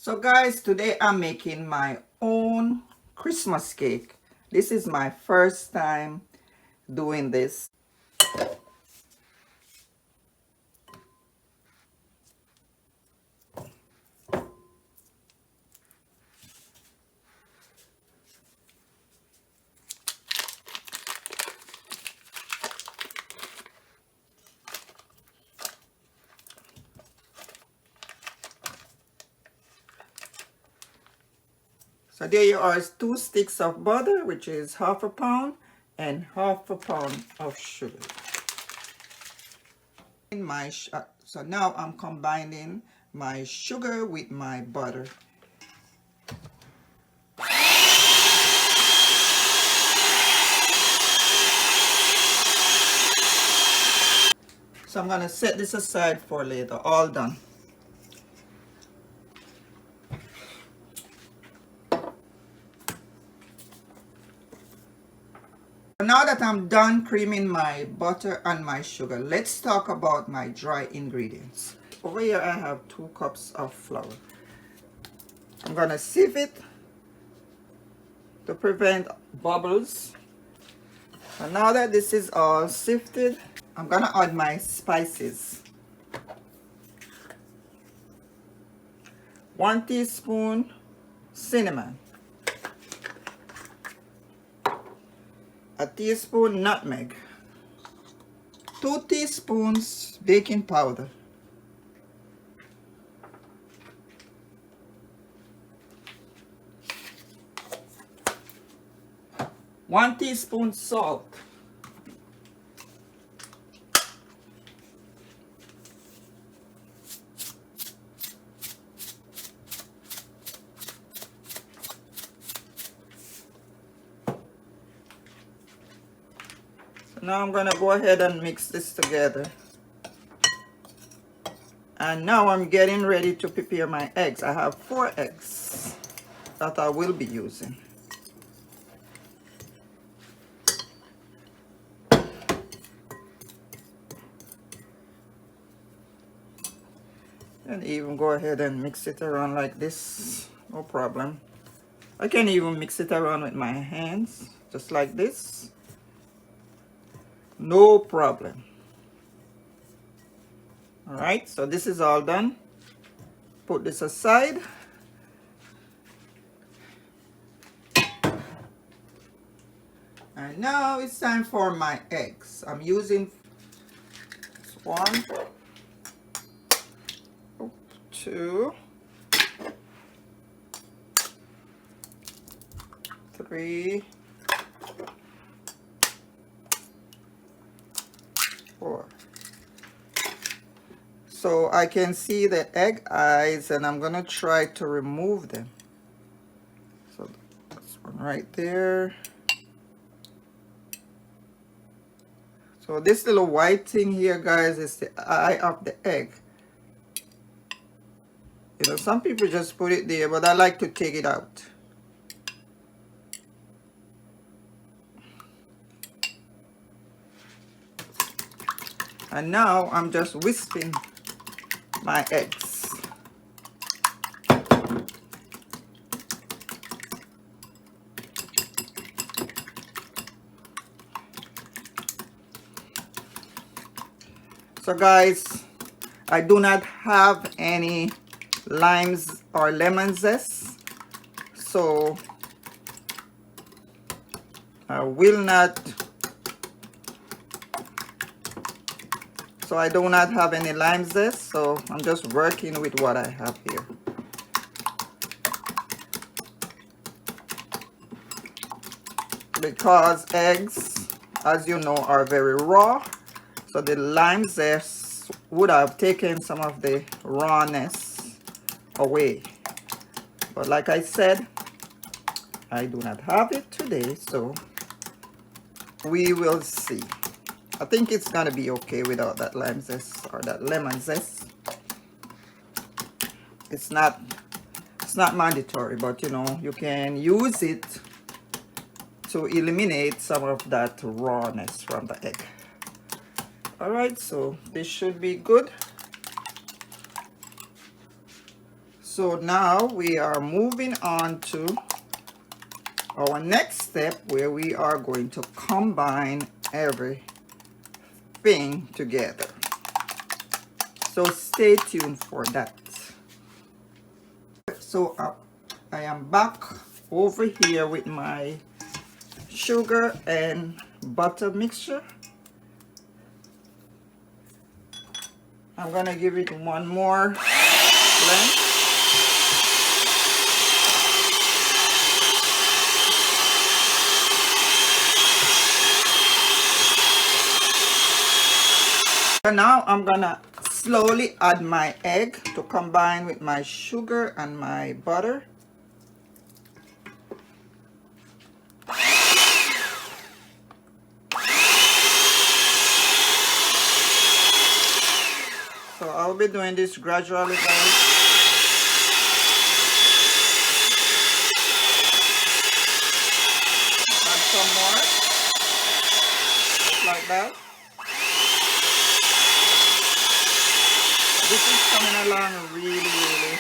So guys, today I'm making my own Christmas cake. This is my first time doing this. So there you are, 2 sticks of butter, which is half a pound, and half a pound of sugar. So now I'm combining my sugar with my butter. So I'm gonna set this aside for later. All done. Now that I'm done creaming my butter and my sugar, let's talk about my dry ingredients. Over here I have 2 cups of flour. I'm gonna sieve it to prevent bubbles. And now that this is all sifted, I'm gonna add my spices. 1 teaspoon cinnamon, a teaspoon nutmeg, 2 teaspoons baking powder, 1 teaspoon salt, now I'm gonna go ahead and mix this together. And now I'm getting ready to prepare my eggs. I have 4 eggs that I will be using. And even go ahead and mix it around like this, no problem. I can even mix it around with my hands, just like this. No problem. Alright, so this is all done. Put this aside. And now it's time for my eggs. I'm using 1, 2, 3, 4. So I can see the egg eyes and I'm gonna try to remove them. So that's one right there. So this little white thing here, guys, is the eye of the egg. You know, some people just put it there, but I like to take it out. And now I'm just whisking my eggs. So guys, I do not have any limes or lemon zest, so I will not, so I do not have any lime zest, so I'm just working with what I have here. Because eggs, as you know, are very raw, so the lime zest would have taken some of the rawness away. But like I said, I do not have it today, so we will see. I think it's gonna be okay without that lime zest or that lemon zest. It's not mandatory, but you know, you can use it to eliminate some of that rawness from the egg. Alright, so this should be good. So now we are moving on to our next step, where we are going to combine everything together. So stay tuned for that. So I am back over here with my sugar and butter mixture. I'm gonna give it one more blend. And now I'm gonna slowly add my egg to combine with my sugar and my butter. So I'll be doing this gradually, guys. Add some more, just like that. This is coming along really good.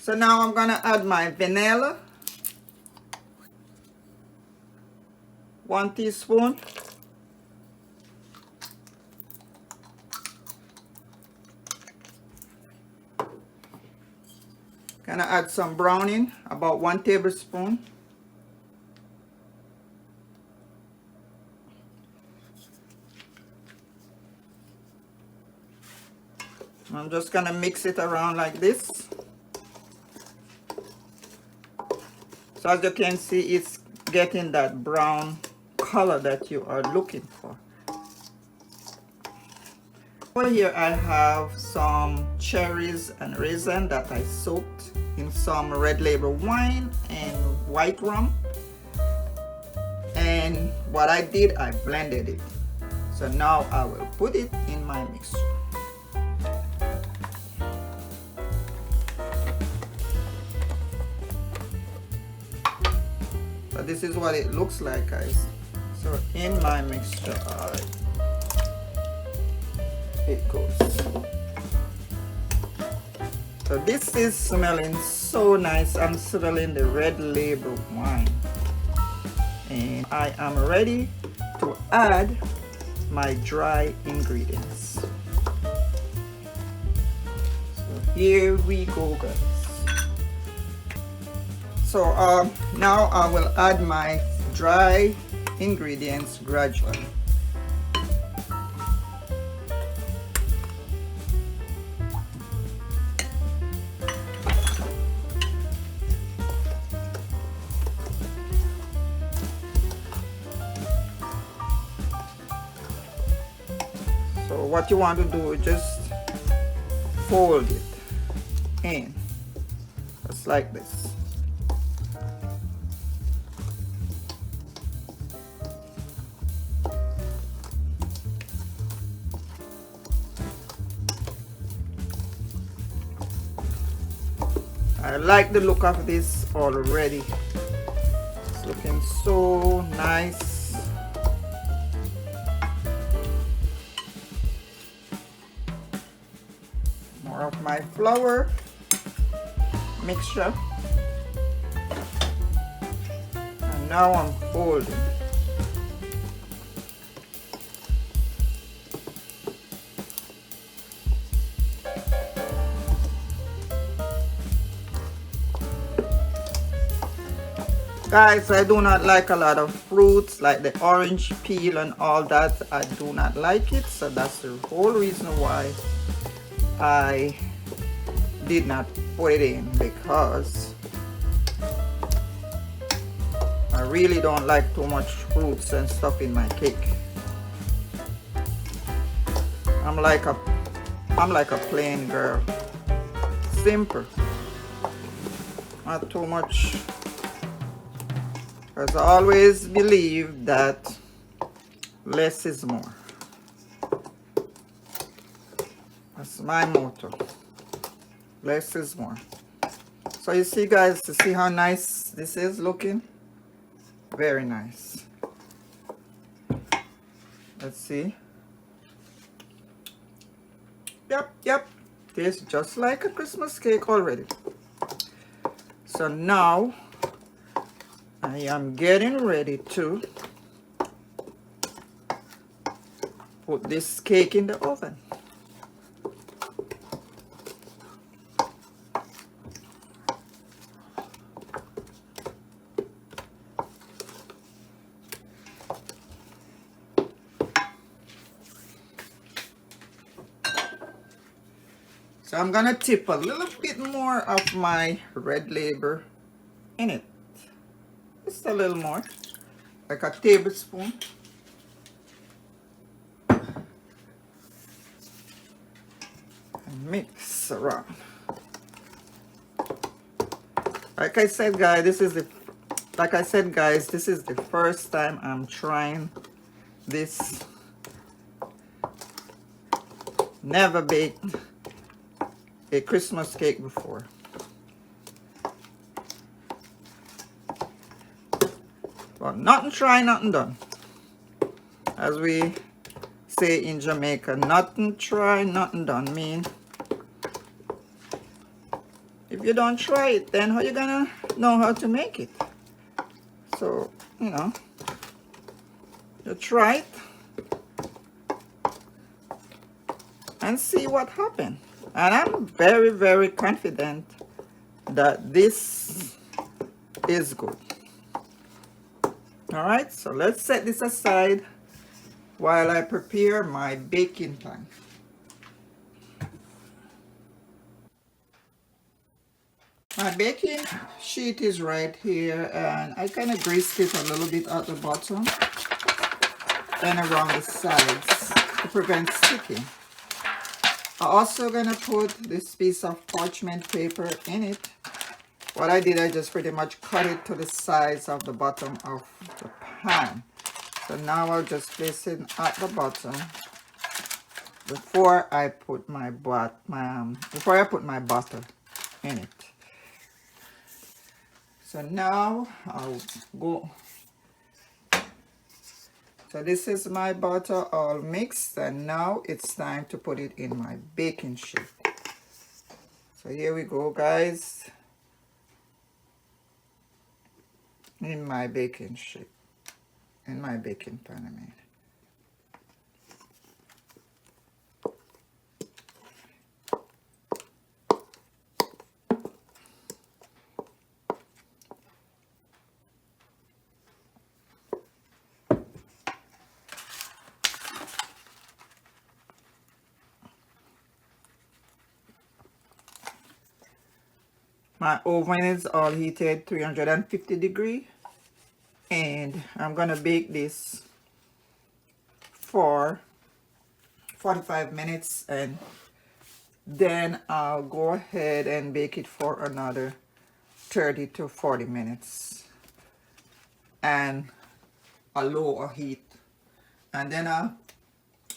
So now I'm gonna add my vanilla, 1 teaspoon. Gonna add some browning, about 1 tablespoon. I'm just gonna mix it around like this. So as you can see, it's getting that brown color that you are looking for. Over here I have some cherries and raisin that I soaked in some red label wine and white rum. And what I did, I blended it. So now I will put it in my mixture. So this is what it looks like, guys. So in my mixture, it goes. So this is smelling so nice. I'm smelling the red label wine. And I am ready to add my dry ingredients. So here we go, guys. So now I will add my dry ingredients gradually. So what you want to do is just fold it in, just like this. I like the look of this already. It's looking so nice. More of my flour mixture. And now I'm folding. Guys, I do not like a lot of fruits like the orange peel and all that. I do not like it, so that's the whole reason why I did not put it in, because I really don't like too much fruits and stuff in my cake. I'm like a plain girl. Simple. Not too much. Because I always believe that less is more. That's my motto. Less is more. So you see, guys, to see how nice this is looking? Very nice. Let's see. Yep. Tastes just like a Christmas cake already. So now I am getting ready to put this cake in the oven. So I'm gonna tip a little bit more of my red label in it. Just a little more, like a tablespoon. And mix around. Like I said, guys, this is the first time I'm trying this. Never baked a Christmas cake before. But nothing try, nothing done. As we say in Jamaica, nothing try, nothing done. Mean, if you don't try it, then how you gonna know how to make it? So, you know, you try it and see what happens. And I'm very, very confident that this is good. All right, so let's set this aside while I prepare my baking pan. My baking sheet is right here, and I kind of greased it a little bit at the bottom and around the sides to prevent sticking. I'm also gonna put this piece of parchment paper in it. What I did, I just pretty much cut it to the size of the bottom of the pan. So now I'll just place it at the bottom before I put my butter in it. So now I'll go. So this is my butter all mixed, and now it's time to put it in my baking sheet. So here we go, guys. In my baking sheet. In my baking pan, I mean. My oven is all heated 350 degrees, and I'm gonna bake this for 45 minutes, and then I'll go ahead and bake it for another 30 to 40 minutes and a lower heat. And then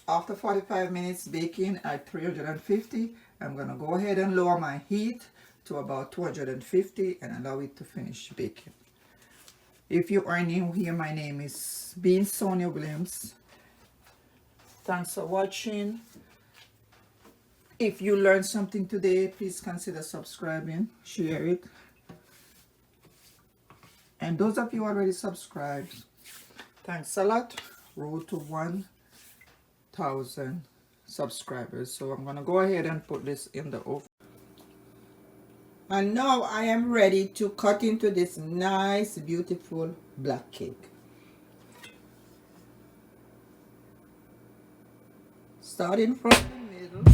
after 45 minutes baking at 350, I'm gonna go ahead and lower my heat to about 250 and allow it to finish baking. If you are new here, my name is Beingsoniawilliams. Thanks for watching. If you learned something today, please consider subscribing, share it. And those of you already subscribed, thanks a lot. Road to 1,000 subscribers. So I'm gonna go ahead and put this in the oven. And now I am ready to cut into this nice, beautiful black cake. Starting from the middle.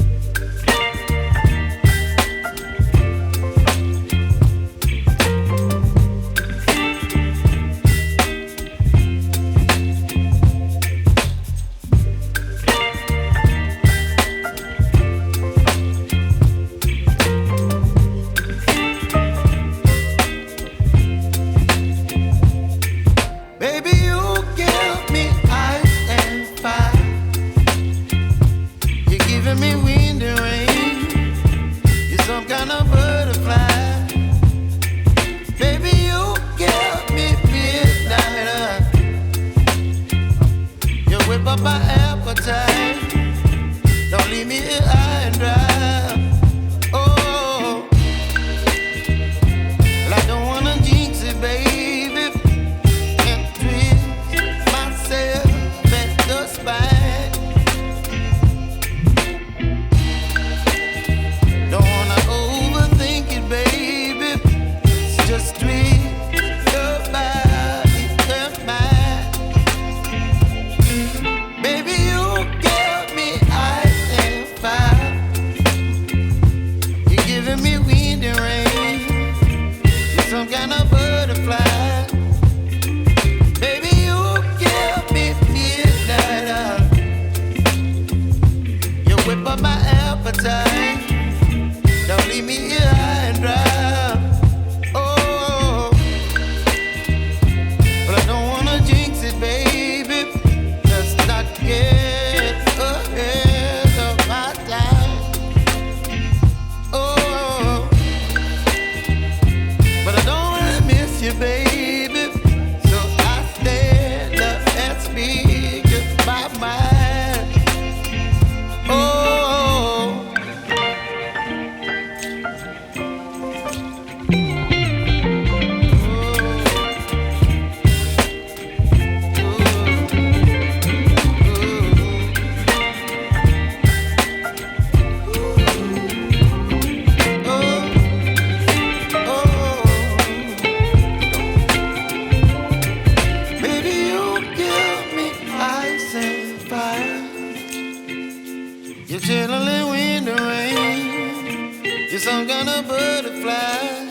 you, baby. So I stand up and speak my mind. Oh, baby, you give me ice and fire. You're chilling when the rain. You're some kind of butterfly.